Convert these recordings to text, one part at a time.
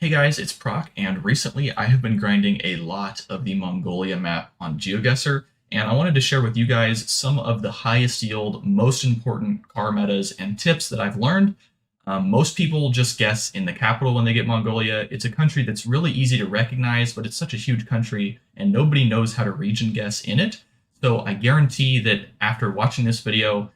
Hey guys, it's Proc, and recently I have been grinding a lot of the Mongolia map on Geoguessr, and I wanted to share with you guys some of the highest yield, most important car metas and tips that I've learned. Most people just guess in the capital when they get Mongolia. It's a country that's really easy to recognize, but it's such a huge country, and nobody knows how to region guess in it. So I guarantee that after watching this video,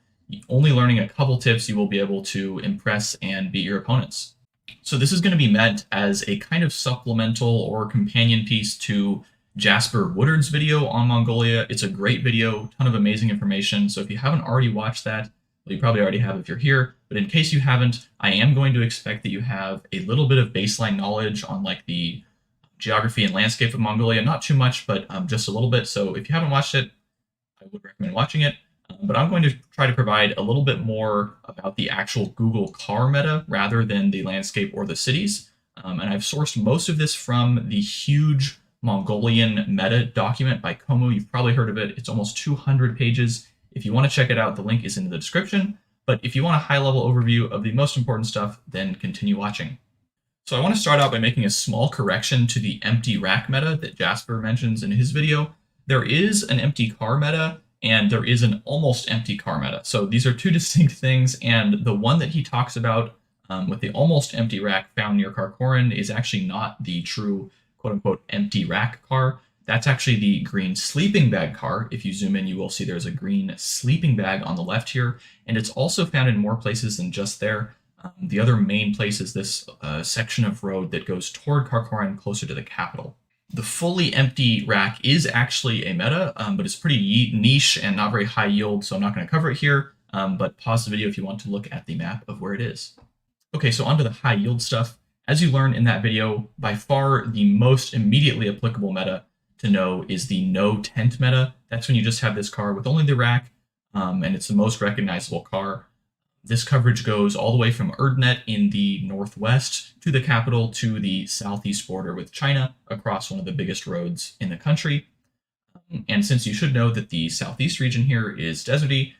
only learning a couple tips, you will be able to impress and beat your opponents. So this is going to be meant as a kind of supplemental or companion piece to Jasper Woodard's video on Mongolia. It's a great video, ton of amazing information. So if you haven't already watched that, well, you probably already have if you're here. But in case you haven't, I am going to expect that you have a little bit of baseline knowledge on like the geography and landscape of Mongolia. Not too much, but just a little bit. So if you haven't watched it, I would recommend watching it. But I'm going to try to provide a little bit more about the actual Google car meta rather than the landscape or the cities. And I've sourced most of this from the huge Mongolian meta document by Komu. You've probably heard of it. It's almost 200 pages. If you want to check it out, the link is in the description. But if you want a high-level overview of the most important stuff, then continue watching. So I want to start out by making a small correction to the empty rack meta that Jasper mentions in his video. There is an empty car meta, and there is an almost empty car meta. So these are two distinct things, and the one that he talks about with the almost empty rack found near Karakoram is actually not the true quote-unquote empty rack car. That's actually the green sleeping bag car. If you zoom in, you will see there's a green sleeping bag on the left here, and it's also found in more places than just there. The other main place is this section of road that goes toward Karakoram closer to the capital. The fully empty rack is actually a meta, but it's pretty niche and not very high yield, so I'm not going to cover it here, but pause the video if you want to look at the map of where it is. Okay, so onto the high yield stuff. As you learned in that video, by far the most immediately applicable meta to know is the no tent meta. That's when you just have this car with only the rack, and it's the most recognizable car. This coverage goes all the way from Erdnet in the northwest to the capital to the southeast border with China across one of the biggest roads in the country. And since you should know that the southeast region here is deserty,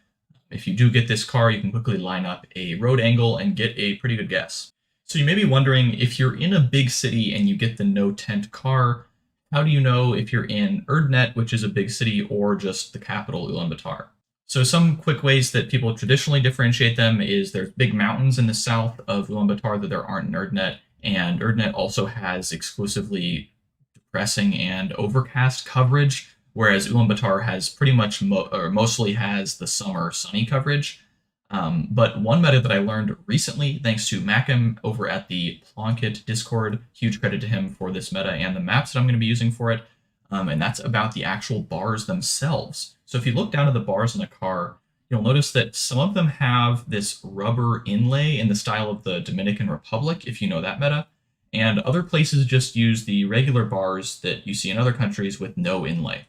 if you do get this car, you can quickly line up a road angle and get a pretty good guess. So you may be wondering, if you're in a big city and you get the no tent car, how do you know if you're in Erdnet, which is a big city, or just the capital, Ulaanbaatar? So some quick ways that people traditionally differentiate them is there's big mountains in the south of Ulaanbaatar that there aren't in Erdnet, and Erdnet also has exclusively depressing and overcast coverage, whereas Ulaanbaatar has pretty much mostly has the summer sunny coverage. But one meta that I learned recently, thanks to Macam over at the Plunkett Discord, huge credit to him for this meta and the maps that I'm going to be using for it, and that's about the actual bars themselves. So if you look down at the bars in the car, you'll notice that some of them have this rubber inlay in the style of the Dominican Republic, if you know that meta, and other places just use the regular bars that you see in other countries with no inlay.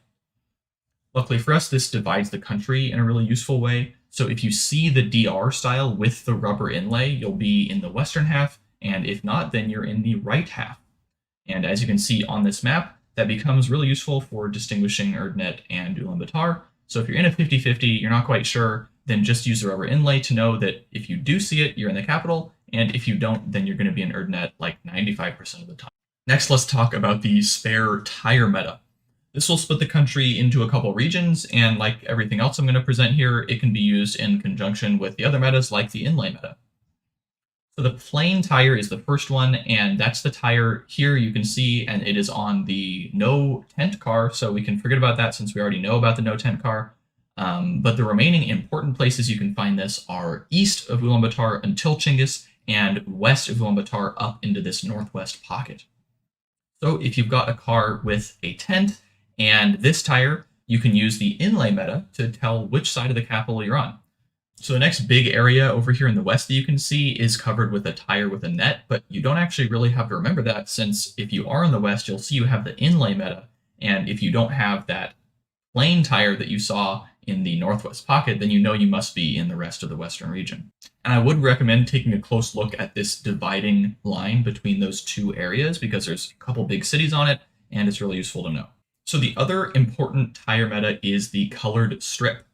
Luckily for us, this divides the country in a really useful way. So if you see the DR style with the rubber inlay, you'll be in the western half, and if not, then you're in the right half. And as you can see on this map, that becomes really useful for distinguishing Erdnet and Ulaanbaatar. So if you're in a 50-50, you're not quite sure, then just use the rubber inlay to know that if you do see it, you're in the capital, and if you don't, then you're going to be in Erdnet like 95% of the time. Next, let's talk about the spare tire meta. This will split the country into a couple regions, and like everything else I'm going to present here, it can be used in conjunction with the other metas like the inlay meta. So the plain tire is the first one, and that's the tire here you can see, and it is on the no tent car, so we can forget about that since we already know about the no tent car. But the remaining important places you can find this are east of Ulaanbaatar until Chinggis, and west of Ulaanbaatar up into this northwest pocket. So if you've got a car with a tent and this tire, you can use the inlay meta to tell which side of the capital you're on. So the next big area over here in the west that you can see is covered with a tire with a net, but you don't actually really have to remember that, since if you are in the west, you'll see you have the inlay meta, and if you don't have that plain tire that you saw in the northwest pocket, then you know you must be in the rest of the western region. And I would recommend taking a close look at this dividing line between those two areas, because there's a couple big cities on it, and it's really useful to know. So the other important tire meta is the colored strip.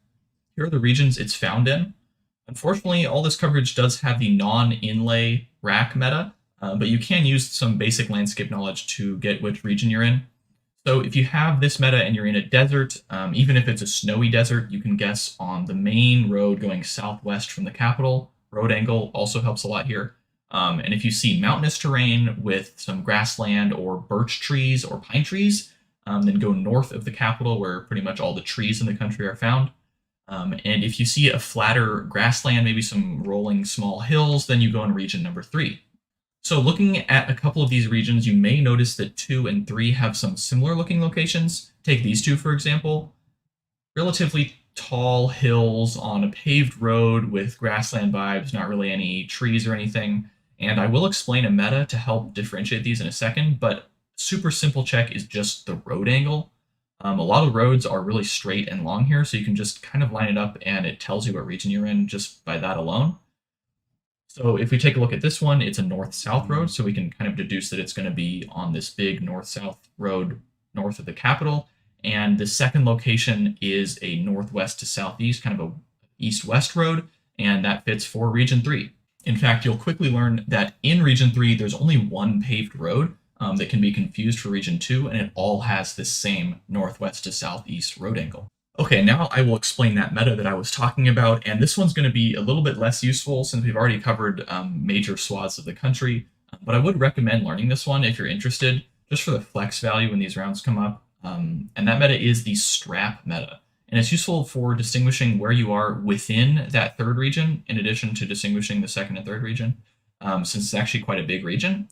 Here are the regions it's found in. Unfortunately, all this coverage does have the non-inlay rack meta, but you can use some basic landscape knowledge to get which region you're in. So if you have this meta and you're in a desert, even if it's a snowy desert, you can guess on the main road going southwest from the capital. Road angle also helps a lot here. And if you see mountainous terrain with some grassland or birch trees or pine trees, then go north of the capital where pretty much all the trees in the country are found. And if you see a flatter grassland, maybe some rolling small hills, then you go in region number 3. So looking at a couple of these regions, you may notice that 2 and 3 have some similar looking locations. Take these two, for example. Relatively tall hills on a paved road with grassland vibes, not really any trees or anything. And I will explain a meta to help differentiate these in a second, but super simple check is just the road angle. A lot of roads are really straight and long here, so you can just kind of line it up and it tells you what region you're in just by that alone. So if we take a look at this one, it's a north-south road, so we can kind of deduce that it's going to be on this big north-south road north of the capital. And the second location is a northwest to southeast, kind of a east-west road, and that fits for Region 3. In fact, you'll quickly learn that in Region 3, there's only one paved road that can be confused for Region 2, and it all has this same northwest to southeast road angle. Okay, now I will explain that meta that I was talking about, and this one's going to be a little bit less useful since we've already covered major swaths of the country, but I would recommend learning this one if you're interested, just for the flex value when these rounds come up. And that meta is the strap meta, and it's useful for distinguishing where you are within that third region, in addition to distinguishing the second and third region, since it's actually quite a big region.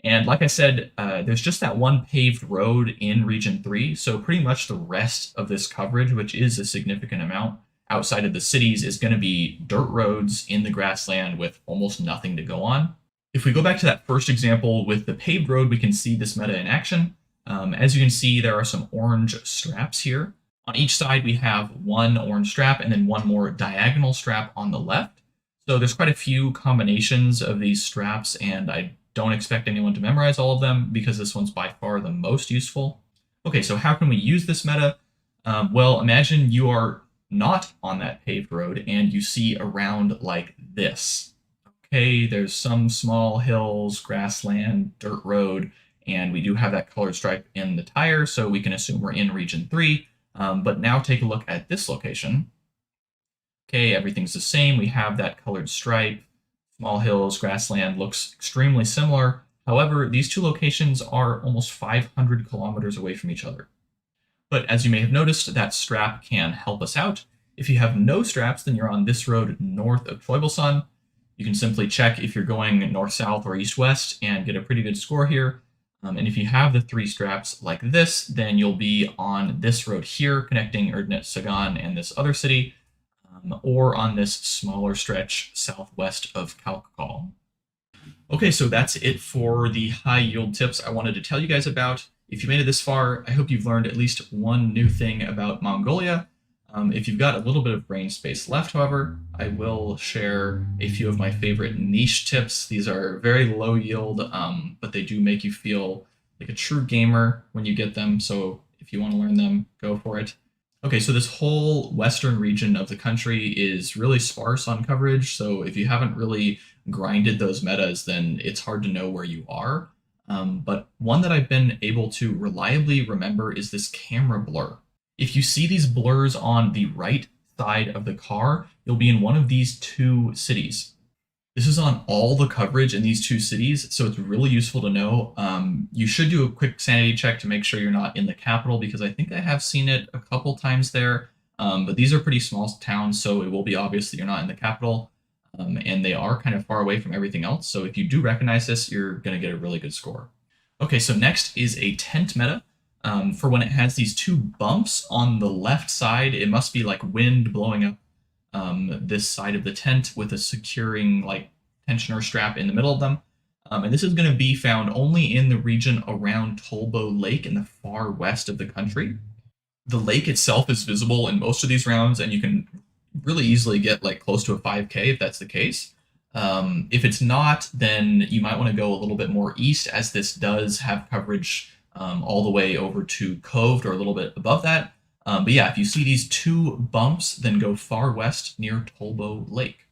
And like I said, there's just that one paved road in Region 3, so pretty much the rest of this coverage, which is a significant amount outside of the cities, is going to be dirt roads in the grassland with almost nothing to go on. If we go back to that first example with the paved road, we can see this meta in action. As you can see, there are some orange straps here. On each side, we have one orange strap and then one more diagonal strap on the left. So there's quite a few combinations of these straps, and I don't expect anyone to memorize all of them because this one's by far the most useful. Okay, so how can we use this meta? Well, imagine you are not on that paved road and you see around like this. Okay, there's some small hills, grassland, dirt road, and we do have that colored stripe in the tire, so we can assume we're in Region 3. But now take a look at this location. Okay, everything's the same. We have that colored stripe. Small hills, grassland looks extremely similar. However, these two locations are almost 500 kilometers away from each other. But as you may have noticed, that strap can help us out. If you have no straps, then you're on this road north of Troibelson. You can simply check if you're going north-south or east-west and get a pretty good score here. And if you have the 3 straps like this, then you'll be on this road here connecting Erdnit Sagan and this other city, or on this smaller stretch southwest of Kalkal. Okay, so that's it for the high yield tips I wanted to tell you guys about. If you made it this far, I hope you've learned at least one new thing about Mongolia. If you've got a little bit of brain space left, however, I will share a few of my favorite niche tips. These are very low yield, but they do make you feel like a true gamer when you get them. So if you want to learn them, go for it. Okay, so this whole western region of the country is really sparse on coverage. So if you haven't really grinded those metas, then it's hard to know where you are. But one that I've been able to reliably remember is this camera blur. If you see these blurs on the right side of the car, you'll be in one of these 2 cities. This is on all the coverage in these 2 cities, so it's really useful to know. You should do a quick sanity check to make sure you're not in the capital, because I think I have seen it a couple times there. But these are pretty small towns, so it will be obvious that you're not in the capital. And they are kind of far away from everything else, so if you do recognize this, you're going to get a really good score. Okay, so next is a tent meta. For when it has these 2 bumps on the left side, it must be like wind blowing up this side of the tent with a securing like tensioner strap in the middle of them. And this is going to be found only in the region around Tolbo Lake in the far west of the country. The lake itself is visible in most of these rounds, and you can really easily get like close to a 5K if that's the case. If it's not, then you might want to go a little bit more east, as this does have coverage all the way over to Coved or a little bit above that. But yeah, if you see these 2 bumps, then go far west near Tolbo Lake.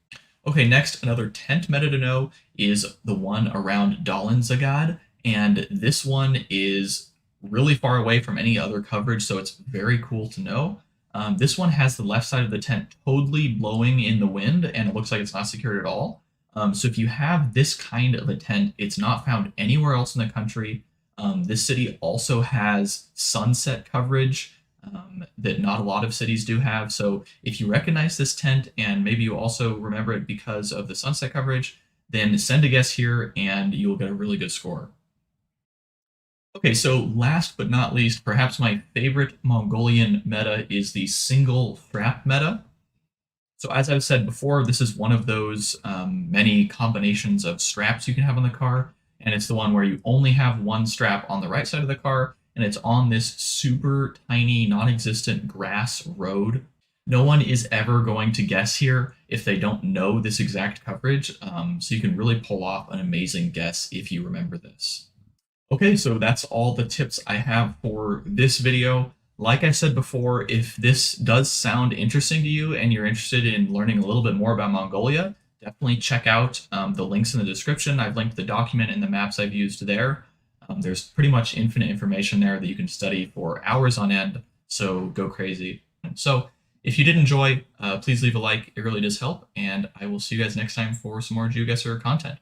Okay, next, another tent meta to know is the one around Dalinzagad, and this one is really far away from any other coverage, so it's very cool to know. This one has the left side of the tent totally blowing in the wind, and it looks like it's not secured at all. So if you have this kind of a tent, it's not found anywhere else in the country. This city also has sunset coverage that not a lot of cities do have. So if you recognize this tent and maybe you also remember it because of the sunset coverage, then send a guess here and you'll get a really good score. Okay, so last but not least, perhaps my favorite Mongolian meta is the single strap meta. So as I've said before, this is one of those many combinations of straps you can have on the car, and it's the one where you only have one strap on the right side of the car, and it's on this super tiny, non-existent grass road. No one is ever going to guess here if they don't know this exact coverage, so you can really pull off an amazing guess if you remember this. Okay, so that's all the tips I have for this video. Like I said before, if this does sound interesting to you and you're interested in learning a little bit more about Mongolia, definitely check out the links in the description. I've linked the document and the maps I've used there. There's pretty much infinite information there that you can study for hours on end, so go crazy. So if you did enjoy, please leave a like. It really does help, and I will see you guys next time for some more Geoguessr content.